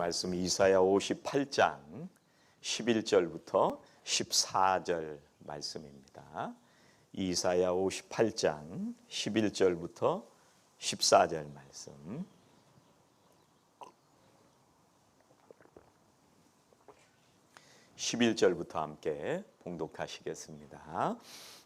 말씀 이사야 58장 11절부터 14절 말씀입니다. 이사야 58장 11절부터 14절 말씀. (11절부터) 함께 봉독하시겠습니다.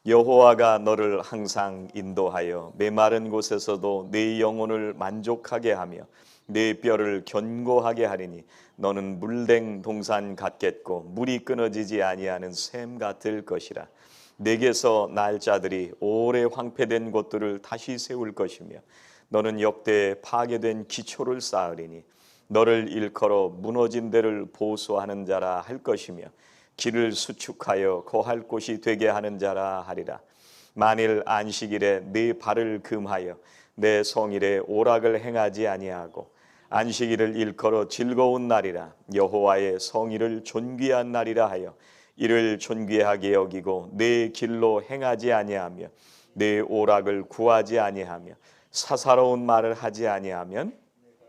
여호와가 너를 항상 인도하여 메마른 곳에서도 네 영혼을 만족하게 하며 네 뼈를 견고하게 하리니 너는 물된 동산 같겠고 물이 끊어지지 아니하는 샘 같을 것이라. 내게서 날 자들이 오래 황폐된 곳들을 다시 세울 것이며 너는 역대 파괴된 기초를 쌓으리니 너를 일컬어 무너진 데를 보수하는 자라 할 것이며 길을 수축하여 거할 곳이 되게 하는 자라 하리라. 만일 안식일에 네 발을 금하여 내 성일에 오락을 행하지 아니하고 안식일을 일컬어 즐거운 날이라 여호와의 성일을 존귀한 날이라 하여 이를 존귀하게 여기고 내 길로 행하지 아니하며 내 오락을 구하지 아니하며 사사로운 말을 하지 아니하면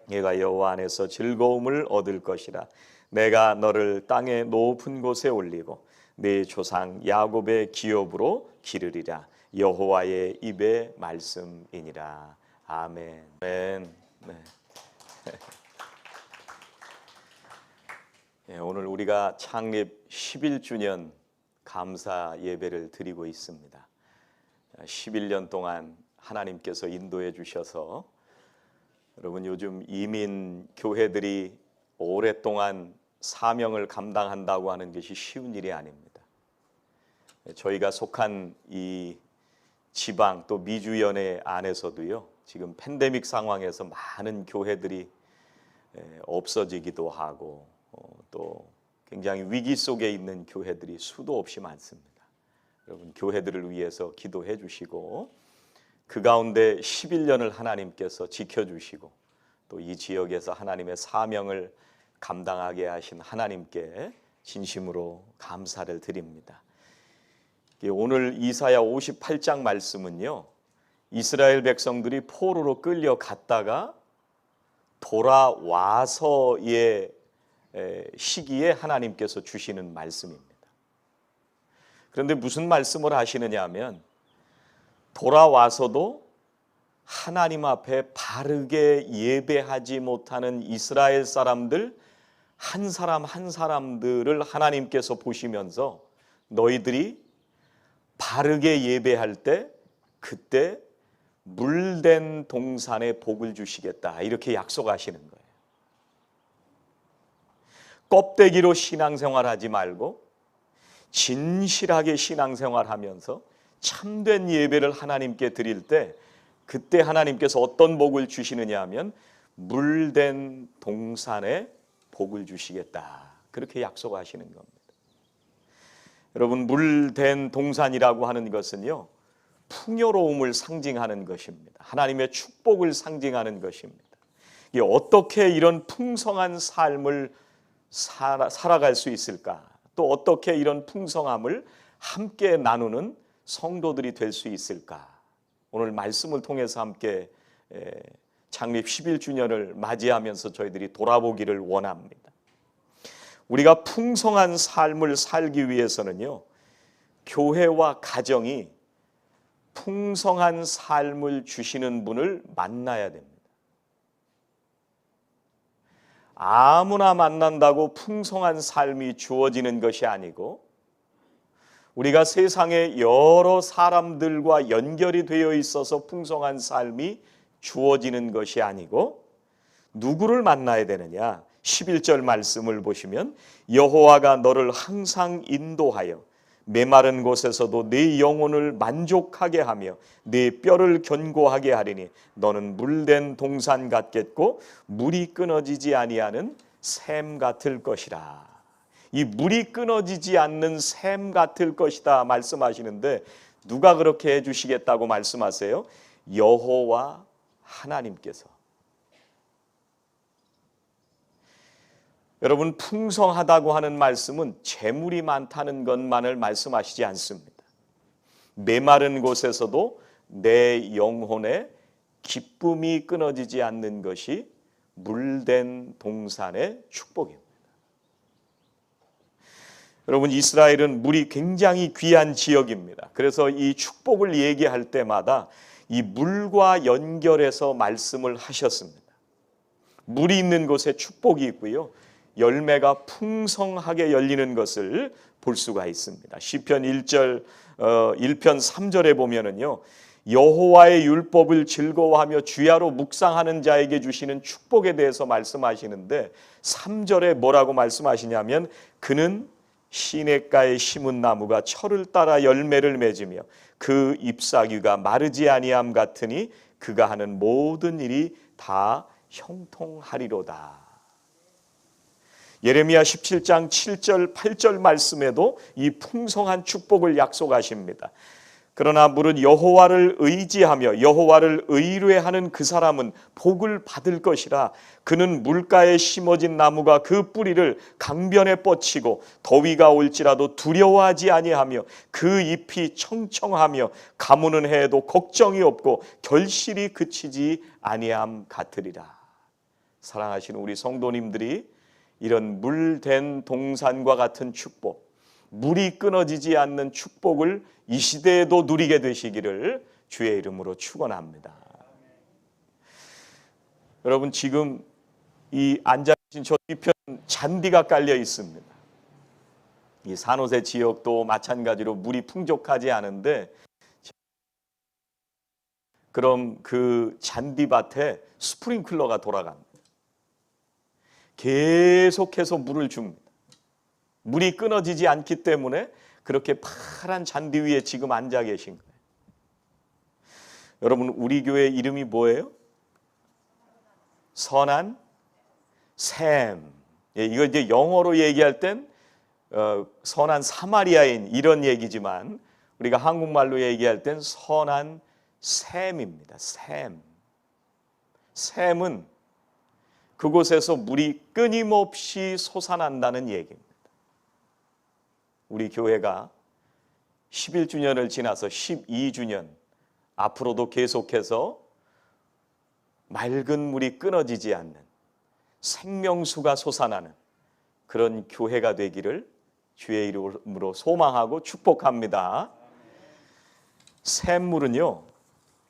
내가 여호와 안에서 즐거움을 얻을 것이라. 내가 너를 땅의 높은 곳에 올리고 네 조상 야곱의 기업으로 기르리라. 여호와의 입의 말씀이니라. 아멘. 네. 오늘 우리가 창립 11주년 감사 예배를 드리고 있습니다. 11년 동안 하나님께서 인도해 주셔서 여러분 요즘 이민 교회들이 오랫동안 사명을 감당한다고 하는 것이 쉬운 일이 아닙니다. 저희가 속한 이 지방 또 미주연회 안에서도요, 지금 팬데믹 상황에서 많은 교회들이 없어지기도 하고 또 굉장히 위기 속에 있는 교회들이 수도 없이 많습니다. 여러분 교회들을 위해서 기도해 주시고 그 가운데 11년을 하나님께서 지켜주시고 또 이 지역에서 하나님의 사명을 감당하게 하신 하나님께 진심으로 감사를 드립니다. 오늘 이사야 58장 말씀은요, 이스라엘 백성들이 포로로 끌려갔다가 돌아와서의 시기에 하나님께서 주시는 말씀입니다. 그런데 무슨 말씀을 하시느냐 하면 돌아와서도 하나님 앞에 바르게 예배하지 못하는 이스라엘 사람들 한 사람 한 사람들을 하나님께서 보시면서 너희들이 바르게 예배할 때 그때 물된 동산에 복을 주시겠다 이렇게 약속하시는 거예요. 껍데기로 신앙생활하지 말고 진실하게 신앙생활하면서 참된 예배를 하나님께 드릴 때 그때 하나님께서 어떤 복을 주시느냐 하면 물된 동산에 복을 주시겠다 그렇게 약속하시는 겁니다. 여러분 물된 동산이라고 하는 것은요, 풍요로움을 상징하는 것입니다. 하나님의 축복을 상징하는 것입니다. 이게 어떻게 이런 풍성한 삶을 살아갈 수 있을까? 또 어떻게 이런 풍성함을 함께 나누는 성도들이 될 수 있을까? 오늘 말씀을 통해서 함께 창립 11주년을 맞이하면서 저희들이 돌아보기를 원합니다. 우리가 풍성한 삶을 살기 위해서는요, 교회와 가정이 풍성한 삶을 주시는 분을 만나야 됩니다. 아무나 만난다고 풍성한 삶이 주어지는 것이 아니고 우리가 세상에 여러 사람들과 연결이 되어 있어서 풍성한 삶이 주어지는 것이 아니고 누구를 만나야 되느냐? 11절 말씀을 보시면 여호와가 너를 항상 인도하여 메마른 곳에서도 네 영혼을 만족하게 하며 네 뼈를 견고하게 하리니 너는 물된 동산 같겠고 물이 끊어지지 아니하는 샘 같을 것이라. 이 물이 끊어지지 않는 샘 같을 것이다 말씀하시는데 누가 그렇게 해주시겠다고 말씀하세요? 여호와 하나님께서. 여러분 풍성하다고 하는 말씀은 재물이 많다는 것만을 말씀하시지 않습니다. 메마른 곳에서도 내 영혼의 기쁨이 끊어지지 않는 것이 물된 동산의 축복입니다. 여러분, 이스라엘은 물이 굉장히 귀한 지역입니다. 그래서 이 축복을 얘기할 때마다 이 물과 연결해서 말씀을 하셨습니다. 물이 있는 곳에 축복이 있고요, 열매가 풍성하게 열리는 것을 볼 수가 있습니다. 시편 1편 3절에 보면은요, 여호와의 율법을 즐거워하며 주야로 묵상하는 자에게 주시는 축복에 대해서 말씀하시는데 3절에 뭐라고 말씀하시냐면, 그는 시냇가에 심은 나무가 철을 따라 열매를 맺으며 그 잎사귀가 마르지 아니함 같으니 그가 하는 모든 일이 다 형통하리로다. 예레미야 17장 7절 8절 말씀에도 이 풍성한 축복을 약속하십니다. 그러나 물은 여호와를 의지하며 여호와를 의뢰하는 그 사람은 복을 받을 것이라. 그는 물가에 심어진 나무가 그 뿌리를 강변에 뻗치고 더위가 올지라도 두려워하지 아니하며 그 잎이 청청하며 가무는 해에도 걱정이 없고 결실이 그치지 아니함 같으리라. 사랑하시는 우리 성도님들이 이런 물된 동산과 같은 축복, 물이 끊어지지 않는 축복을 이 시대에도 누리게 되시기를 주의 이름으로 축원합니다. 여러분, 지금 이 앉아 계신 저 뒤편 잔디가 깔려 있습니다. 이 산호세 지역도 마찬가지로 물이 풍족하지 않은데, 그럼 그 잔디밭에 스프링클러가 돌아갑니다. 계속해서 물을 줍니다. 물이 끊어지지 않기 때문에 그렇게 파란 잔디 위에 지금 앉아 계신 거예요. 여러분, 우리 교회 이름이 뭐예요? 선한 샘. 예, 이거 이제 영어로 얘기할 땐 선한 사마리아인 이런 얘기지만, 우리가 한국말로 얘기할 땐 선한 샘입니다. 샘. 샘은 그곳에서 물이 끊임없이 솟아난다는 얘기입니다. 우리 교회가 11주년을 지나서 12주년, 앞으로도 계속해서 맑은 물이 끊어지지 않는 생명수가 솟아나는 그런 교회가 되기를 주의 이름으로 소망하고 축복합니다. 샘물은요,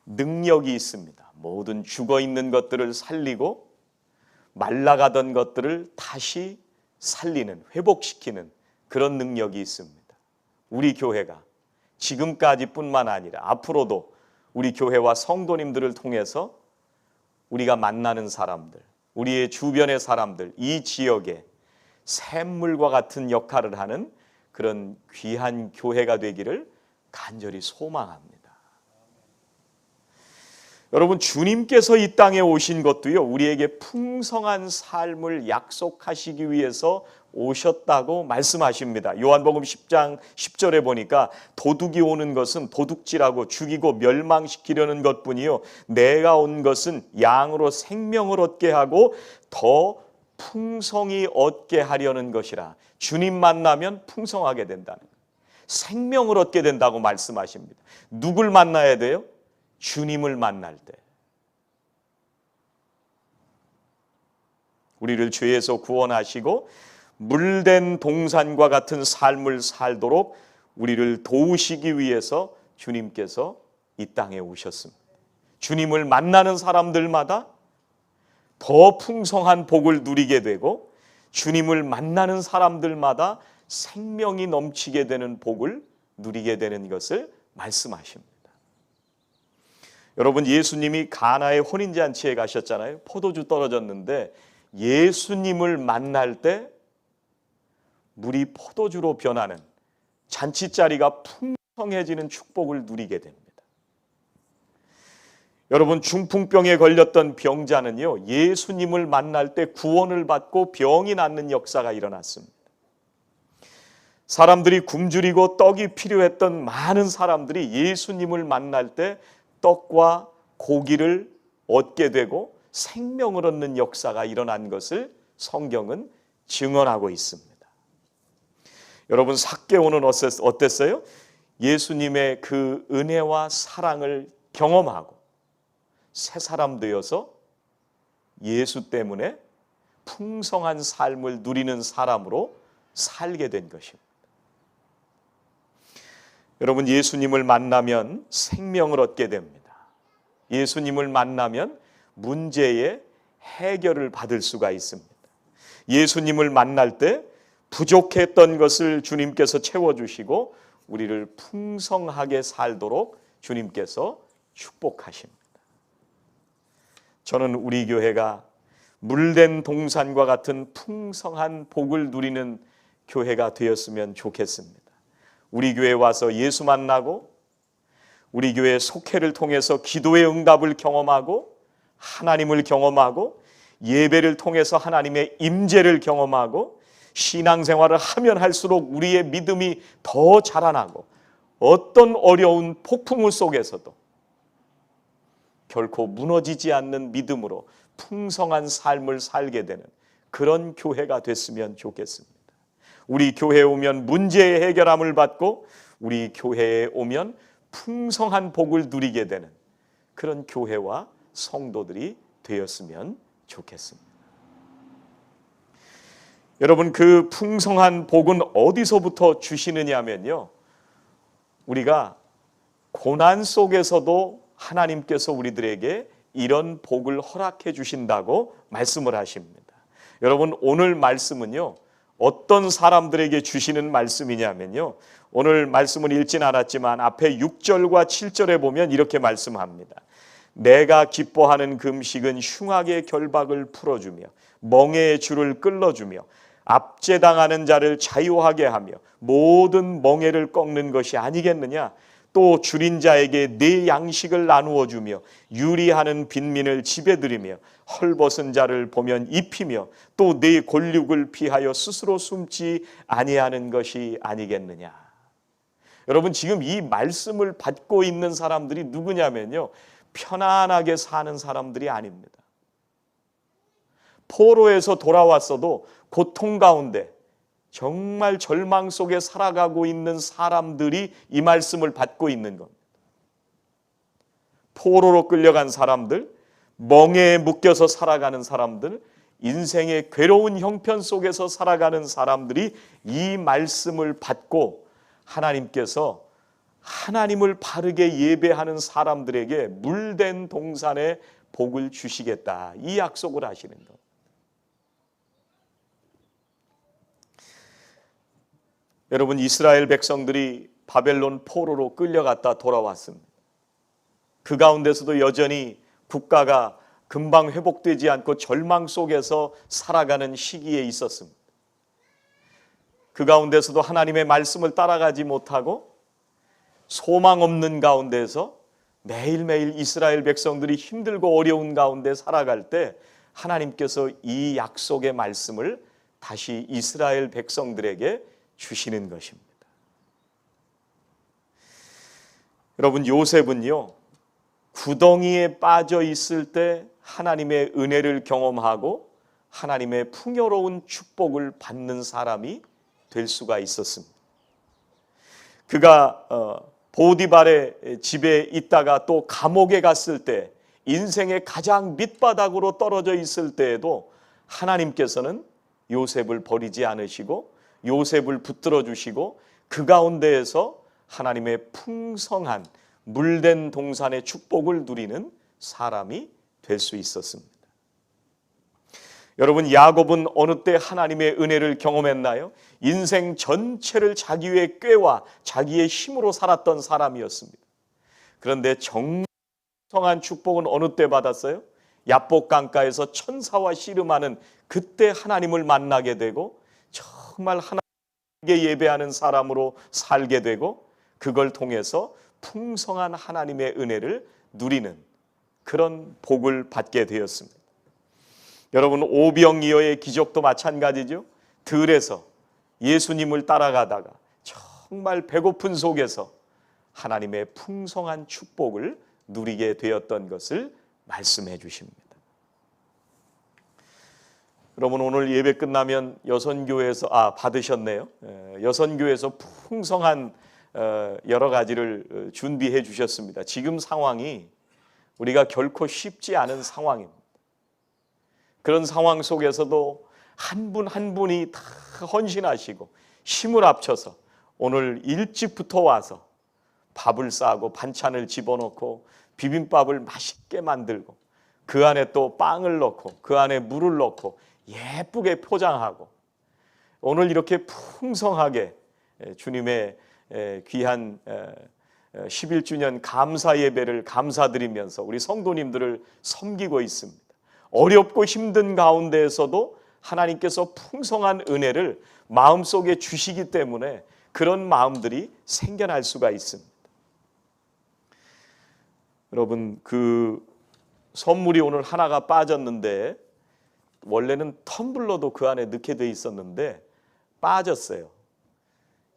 능력이 있습니다. 모든 죽어있는 것들을 살리고 말라가던 것들을 다시 살리는, 회복시키는 그런 능력이 있습니다. 우리 교회가 지금까지뿐만 아니라 앞으로도 우리 교회와 성도님들을 통해서 우리가 만나는 사람들, 우리의 주변의 사람들, 이 지역에 샘물과 같은 역할을 하는 그런 귀한 교회가 되기를 간절히 소망합니다. 여러분, 주님께서 이 땅에 오신 것도요, 우리에게 풍성한 삶을 약속하시기 위해서 오셨다고 말씀하십니다. 요한복음 10장 10절에 보니까 도둑이 오는 것은 도둑질하고 죽이고 멸망시키려는 것뿐이요, 내가 온 것은 양으로 생명을 얻게 하고 더 풍성히 얻게 하려는 것이라. 주님 만나면 풍성하게 된다는 거예요. 생명을 얻게 된다고 말씀하십니다. 누굴 만나야 돼요? 주님을 만날 때. 우리를 죄에서 구원하시고 물된 동산과 같은 삶을 살도록 우리를 도우시기 위해서 주님께서 이 땅에 오셨습니다. 주님을 만나는 사람들마다 더 풍성한 복을 누리게 되고, 주님을 만나는 사람들마다 생명이 넘치게 되는 복을 누리게 되는 것을 말씀하십니다. 여러분, 예수님이 가나의 혼인잔치에 가셨잖아요. 포도주 떨어졌는데 예수님을 만날 때 물이 포도주로 변하는, 잔치자리가 풍성해지는 축복을 누리게 됩니다. 여러분, 중풍병에 걸렸던 병자는요, 예수님을 만날 때 구원을 받고 병이 낫는 역사가 일어났습니다. 사람들이 굶주리고 떡이 필요했던 많은 사람들이 예수님을 만날 때 떡과 고기를 얻게 되고 생명을 얻는 역사가 일어난 것을 성경은 증언하고 있습니다. 여러분, 삭개오는 어땠어요? 예수님의 그 은혜와 사랑을 경험하고 새 사람 되어서 예수 때문에 풍성한 삶을 누리는 사람으로 살게 된 것입니다. 여러분, 예수님을 만나면 생명을 얻게 됩니다. 예수님을 만나면 문제의 해결을 받을 수가 있습니다. 예수님을 만날 때 부족했던 것을 주님께서 채워주시고 우리를 풍성하게 살도록 주님께서 축복하십니다. 저는 우리 교회가 물된 동산과 같은 풍성한 복을 누리는 교회가 되었으면 좋겠습니다. 우리 교회에 와서 예수 만나고 우리 교회 속회를 통해서 기도의 응답을 경험하고 하나님을 경험하고 예배를 통해서 하나님의 임재를 경험하고 신앙생활을 하면 할수록 우리의 믿음이 더 자라나고 어떤 어려운 폭풍우 속에서도 결코 무너지지 않는 믿음으로 풍성한 삶을 살게 되는 그런 교회가 됐으면 좋겠습니다. 우리 교회에 오면 문제의 해결함을 받고 우리 교회에 오면 풍성한 복을 누리게 되는 그런 교회와 성도들이 되었으면 좋겠습니다. 여러분, 그 풍성한 복은 어디서부터 주시느냐면요, 우리가 고난 속에서도 하나님께서 우리들에게 이런 복을 허락해 주신다고 말씀을 하십니다. 여러분, 오늘 말씀은요, 어떤 사람들에게 주시는 말씀이냐면요, 오늘 말씀을 읽진 않았지만 앞에 6절과 7절에 보면 이렇게 말씀합니다. 내가 기뻐하는 금식은 흉악의 결박을 풀어주며 멍에의 줄을 끌어주며 압제당하는 자를 자유하게 하며 모든 멍에를 꺾는 것이 아니겠느냐. 또 줄인 자에게 네 양식을 나누어 주며 유리하는 빈민을 집에 들이며 헐벗은 자를 보면 입히며 또 네 골육을 피하여 스스로 숨지 아니하는 것이 아니겠느냐. 여러분, 지금 이 말씀을 받고 있는 사람들이 누구냐면요, 편안하게 사는 사람들이 아닙니다. 포로에서 돌아왔어도 고통 가운데 정말 절망 속에 살아가고 있는 사람들이 이 말씀을 받고 있는 겁니다. 포로로 끌려간 사람들, 멍에에 묶여서 살아가는 사람들, 인생의 괴로운 형편 속에서 살아가는 사람들이 이 말씀을 받고 하나님께서 하나님을 바르게 예배하는 사람들에게 물된 동산에 복을 주시겠다, 이 약속을 하시는 것. 여러분, 이스라엘 백성들이 바벨론 포로로 끌려갔다 돌아왔습니다. 그 가운데서도 여전히 국가가 금방 회복되지 않고 절망 속에서 살아가는 시기에 있었습니다. 그 가운데서도 하나님의 말씀을 따라가지 못하고 소망 없는 가운데서 매일매일 이스라엘 백성들이 힘들고 어려운 가운데 살아갈 때 하나님께서 이 약속의 말씀을 다시 이스라엘 백성들에게 주시는 것입니다. 여러분, 요셉은요, 구덩이에 빠져 있을 때 하나님의 은혜를 경험하고 하나님의 풍요로운 축복을 받는 사람이 될 수가 있었습니다. 그가 보디발의 집에 있다가 또 감옥에 갔을 때, 인생의 가장 밑바닥으로 떨어져 있을 때에도 하나님께서는 요셉을 버리지 않으시고 요셉을 붙들어 주시고 그 가운데에서 하나님의 풍성한 물된 동산의 축복을 누리는 사람이 될 수 있었습니다. 여러분, 야곱은 어느 때 하나님의 은혜를 경험했나요? 인생 전체를 자기의 꾀와 자기의 힘으로 살았던 사람이었습니다. 그런데 정성한 축복은 어느 때 받았어요? 야복 강가에서 천사와 씨름하는 그때 하나님을 만나게 되고 정말 하나님께 예배하는 사람으로 살게 되고 그걸 통해서 풍성한 하나님의 은혜를 누리는 그런 복을 받게 되었습니다. 여러분, 오병이어의 기적도 마찬가지죠. 들에서 예수님을 따라가다가 정말 배고픈 속에서 하나님의 풍성한 축복을 누리게 되었던 것을 말씀해 주십니다. 여러분, 오늘 예배 끝나면 여선교회에서 받으셨네요. 여선교회에서 풍성한 여러 가지를 준비해 주셨습니다. 지금 상황이 우리가 결코 쉽지 않은 상황입니다. 그런 상황 속에서도 한 분 한 분이 다 헌신하시고 힘을 합쳐서 오늘 일찍부터 와서 밥을 싸고 반찬을 집어넣고 비빔밥을 맛있게 만들고 그 안에 또 빵을 넣고 그 안에 물을 넣고 예쁘게 포장하고 오늘 이렇게 풍성하게 주님의 귀한 11주년 감사 예배를 감사드리면서 우리 성도님들을 섬기고 있습니다. 어렵고 힘든 가운데에서도 하나님께서 풍성한 은혜를 마음속에 주시기 때문에 그런 마음들이 생겨날 수가 있습니다. 여러분, 그 선물이 오늘 하나가 빠졌는데 원래는 텀블러도 그 안에 넣게 돼 있었는데 빠졌어요.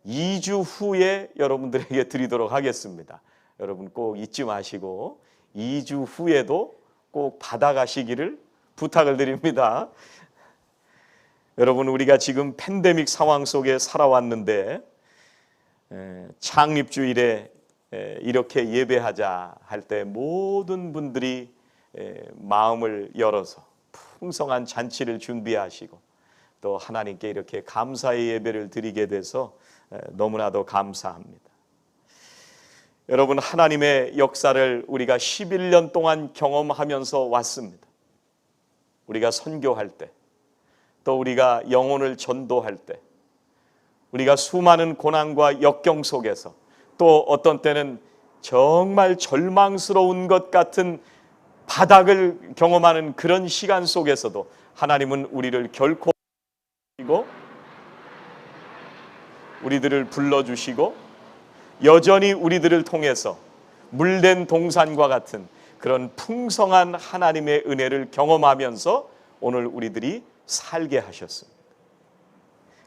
2주 후에 여러분들에게 드리도록 하겠습니다. 여러분 꼭 잊지 마시고 2주 후에도 꼭 받아가시기를 부탁을 드립니다. 여러분, 우리가 지금 팬데믹 상황 속에 살아왔는데 창립주일에 이렇게 예배하자 할 때 모든 분들이 마음을 열어서 풍성한 잔치를 준비하시고 또 하나님께 이렇게 감사의 예배를 드리게 돼서 너무나도 감사합니다. 여러분, 하나님의 역사를 우리가 11년 동안 경험하면서 왔습니다. 우리가 선교할 때, 또 우리가 영혼을 전도할 때, 우리가 수많은 고난과 역경 속에서 또 어떤 때는 정말 절망스러운 것 같은 바닥을 경험하는 그런 시간 속에서도 하나님은 우리를 결코 우리들을 불러주시고 여전히 우리들을 통해서 물된 동산과 같은 그런 풍성한 하나님의 은혜를 경험하면서 오늘 우리들이 살게 하셨습니다.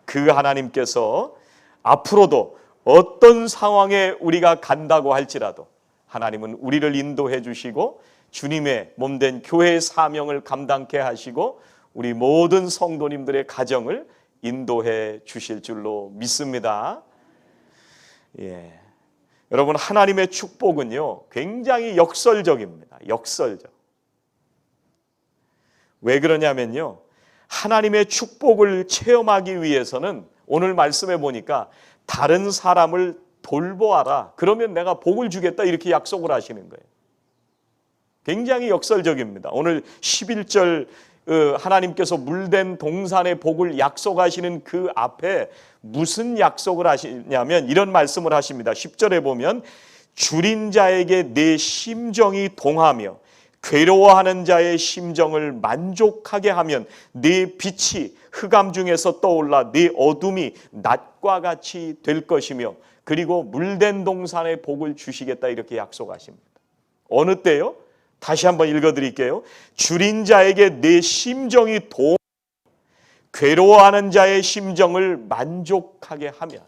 그 하나님께서 앞으로도 어떤 상황에 우리가 간다고 할지라도 하나님은 우리를 인도해 주시고 주님의 몸된 교회의 사명을 감당케 하시고 우리 모든 성도님들의 가정을 인도해 주실 줄로 믿습니다. 여러분, 하나님의 축복은요 굉장히 역설적입니다. 역설적. 왜 그러냐면요, 하나님의 축복을 체험하기 위해서는 오늘 말씀해 보니까 다른 사람을 돌보아라, 그러면 내가 복을 주겠다, 이렇게 약속을 하시는 거예요. 굉장히 역설적입니다. 오늘 11절 하나님께서 물된 동산의 복을 약속하시는 그 앞에 무슨 약속을 하시냐면 이런 말씀을 하십니다. 10절에 보면 줄인 자에게 내 심정이 동하며 괴로워하는 자의 심정을 만족하게 하면 네 빛이 흑암 중에서 떠올라 네 어둠이 낮과 같이 될 것이며 그리고 물된 동산의 복을 주시겠다, 이렇게 약속하십니다. 어느 때요? 다시 한번 읽어드릴게요. 줄인 자에게 내 심정이 괴로워하는 자의 심정을 만족하게 하면.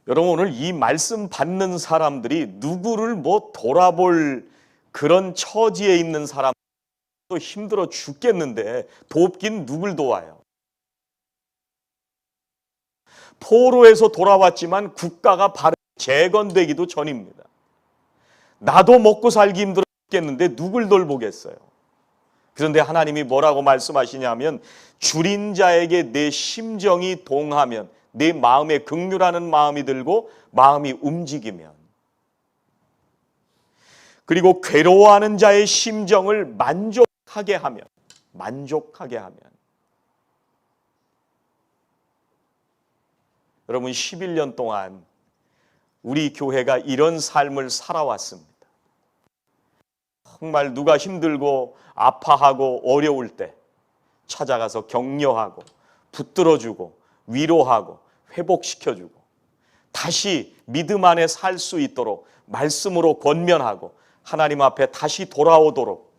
여러분, 오늘 이 말씀 받는 사람들이 누구를 돌아볼 그런 처지에 있는 사람도 힘들어 죽겠는데 돕긴 누굴 도와요? 포로에서 돌아왔지만 국가가 바로 재건되기도 전입니다. 나도 먹고 살기 힘들어 죽겠는데 누굴 돌보겠어요? 그런데 하나님이 뭐라고 말씀하시냐면 줄인 자에게 내 심정이 동하면, 내 마음에 긍휼하는 마음이 들고 마음이 움직이면, 그리고 괴로워하는 자의 심정을 만족하게 하면. 여러분, 11년 동안 우리 교회가 이런 삶을 살아왔습니다. 정말 누가 힘들고 아파하고 어려울 때 찾아가서 격려하고 붙들어주고 위로하고 회복시켜주고 다시 믿음 안에 살 수 있도록 말씀으로 권면하고 하나님 앞에 다시 돌아오도록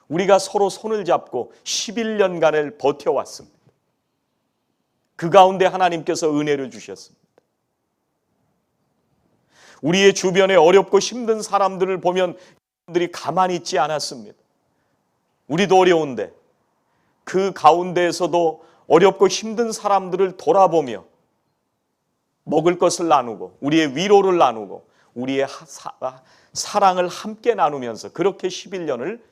우리가 서로 손을 잡고 11년간을 버텨왔습니다. 그 가운데 하나님께서 은혜를 주셨습니다. 우리의 주변에 어렵고 힘든 사람들을 보면 사람들이 가만히 있지 않았습니다. 우리도 어려운데 그 가운데에서도 어렵고 힘든 사람들을 돌아보며 먹을 것을 나누고 우리의 위로를 나누고 우리의 사랑을 함께 나누면서 그렇게 11년을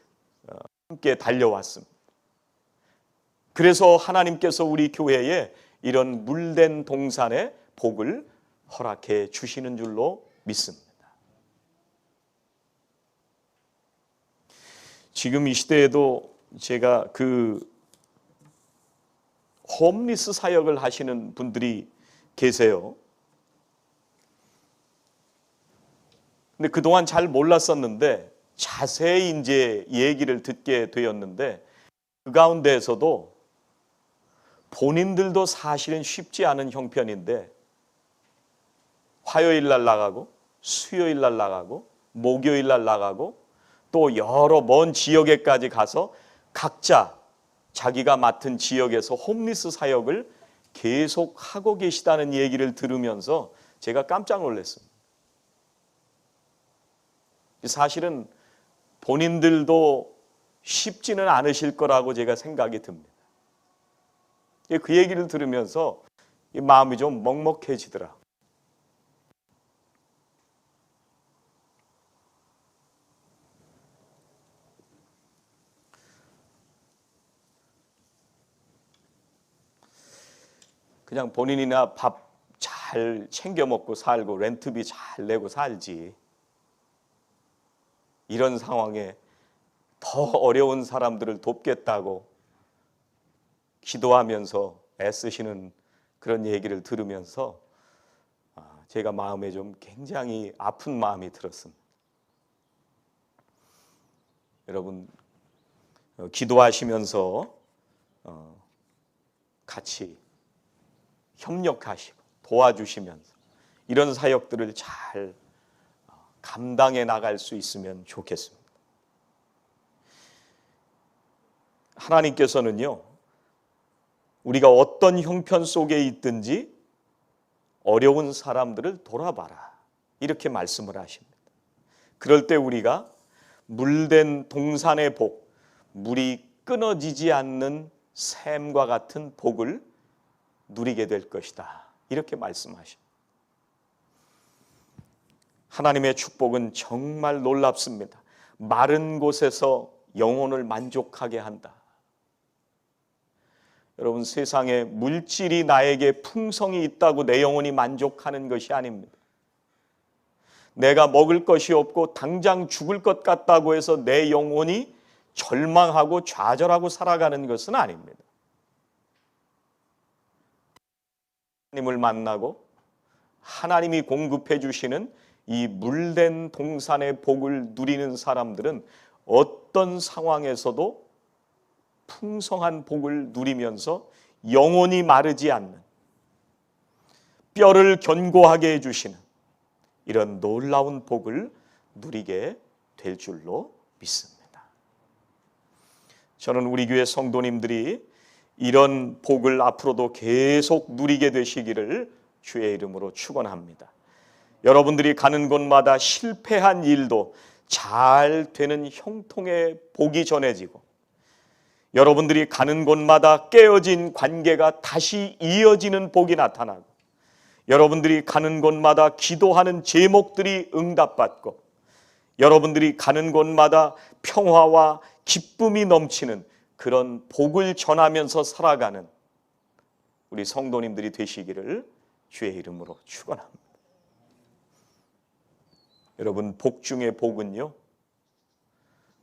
함께 달려왔습니다. 그래서 하나님께서 우리 교회에 이런 물된 동산의 복을 허락해 주시는 줄로 믿습니다. 지금 이 시대에도 제가 홈리스 사역을 하시는 분들이 계세요. 근데 그동안 잘 몰랐었는데 자세히 이제 얘기를 듣게 되었는데 그 가운데에서도 본인들도 사실은 쉽지 않은 형편인데 화요일 날 나가고 수요일 날 나가고 목요일 날 나가고 또 여러 먼 지역에까지 가서 각자 자기가 맡은 지역에서 홈리스 사역을 계속 하고 계시다는 얘기를 들으면서 제가 깜짝 놀랐습니다. 사실은 본인들도 쉽지는 않으실 거라고 제가 생각이 듭니다. 그 얘기를 들으면서 마음이 좀 먹먹해지더라. 그냥 본인이나 밥 잘 챙겨 먹고 살고 렌트비 잘 내고 살지. 이런 상황에 더 어려운 사람들을 돕겠다고 기도하면서 애쓰시는 그런 얘기를 들으면서 제가 마음에 좀 굉장히 아픈 마음이 들었습니다. 여러분 기도하시면서 같이 협력하시고 도와주시면서 이런 사역들을 잘 감당해 나갈 수 있으면 좋겠습니다. 하나님께서는요, 우리가 어떤 형편 속에 있든지 어려운 사람들을 돌아봐라 이렇게 말씀을 하십니다. 그럴 때 우리가 물된 동산의 복, 물이 끊어지지 않는 샘과 같은 복을 누리게 될 것이다 이렇게 말씀하십니다. 하나님의 축복은 정말 놀랍습니다. 마른 곳에서 영혼을 만족하게 한다. 여러분 세상에 물질이 나에게 풍성이 있다고 내 영혼이 만족하는 것이 아닙니다. 내가 먹을 것이 없고 당장 죽을 것 같다고 해서 내 영혼이 절망하고 좌절하고 살아가는 것은 아닙니다. 하나님을 만나고 하나님이 공급해 주시는 이 물된 동산의 복을 누리는 사람들은 어떤 상황에서도 풍성한 복을 누리면서 영혼이 마르지 않는, 뼈를 견고하게 해주시는 이런 놀라운 복을 누리게 될 줄로 믿습니다. 저는 우리 교회 성도님들이 이런 복을 앞으로도 계속 누리게 되시기를 주의 이름으로 축원합니다. 여러분들이 가는 곳마다 실패한 일도 잘 되는 형통의 복이 전해지고, 여러분들이 가는 곳마다 깨어진 관계가 다시 이어지는 복이 나타나고, 여러분들이 가는 곳마다 기도하는 제목들이 응답받고, 여러분들이 가는 곳마다 평화와 기쁨이 넘치는 그런 복을 전하면서 살아가는 우리 성도님들이 되시기를 주의 이름으로 축원합니다. 여러분 복 중에 복은요,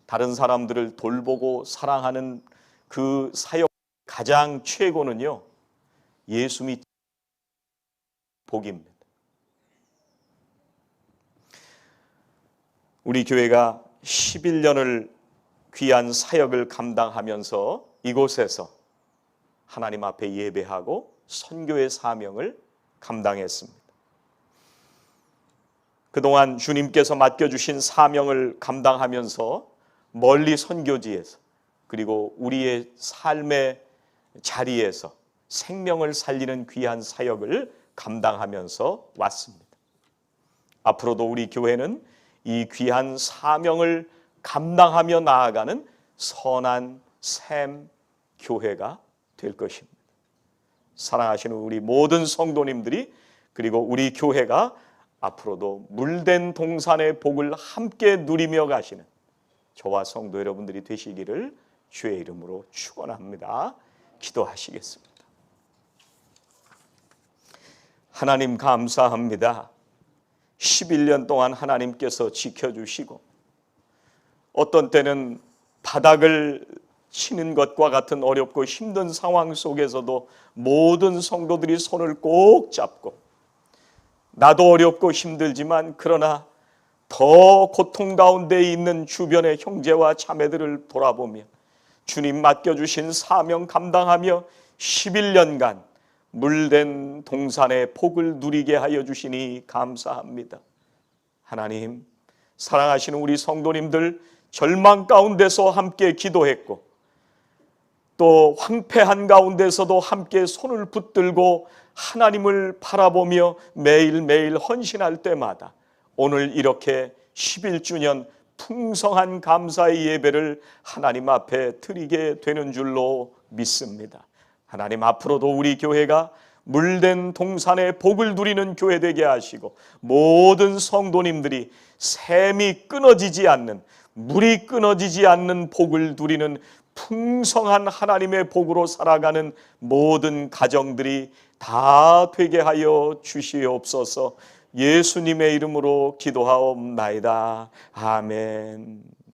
다른 사람들을 돌보고 사랑하는 그 사역 가장 최고는요, 예수 믿는 복입니다. 우리 교회가 11년을 귀한 사역을 감당하면서 이곳에서 하나님 앞에 예배하고 선교의 사명을 감당했습니다. 그동안 주님께서 맡겨주신 사명을 감당하면서 멀리 선교지에서 그리고 우리의 삶의 자리에서 생명을 살리는 귀한 사역을 감당하면서 왔습니다. 앞으로도 우리 교회는 이 귀한 사명을 감당하며 나아가는 선한 샘 교회가 될 것입니다. 사랑하시는 우리 모든 성도님들이 그리고 우리 교회가 앞으로도 물된 동산의 복을 함께 누리며 가시는 저와 성도 여러분들이 되시기를 주의 이름으로 축원합니다. 기도하시겠습니다. 하나님 감사합니다. 11년 동안 하나님께서 지켜주시고 어떤 때는 바닥을 치는 것과 같은 어렵고 힘든 상황 속에서도 모든 성도들이 손을 꼭 잡고 나도 어렵고 힘들지만 그러나 더 고통 가운데 있는 주변의 형제와 자매들을 돌아보며 주님 맡겨주신 사명 감당하며 11년간 물된 동산의 복을 누리게 하여 주시니 감사합니다. 하나님, 사랑하시는 우리 성도님들 절망 가운데서 함께 기도했고 또 황폐한 가운데서도 함께 손을 붙들고 하나님을 바라보며 매일매일 헌신할 때마다 오늘 이렇게 11주년 풍성한 감사의 예배를 하나님 앞에 드리게 되는 줄로 믿습니다. 하나님, 앞으로도 우리 교회가 물된 동산의 복을 누리는 교회 되게 하시고 모든 성도님들이 샘이 끊어지지 않는, 물이 끊어지지 않는 복을 누리는 풍성한 하나님의 복으로 살아가는 모든 가정들이 다 되게 하여 주시옵소서. 예수님의 이름으로 기도하옵나이다. 아멘.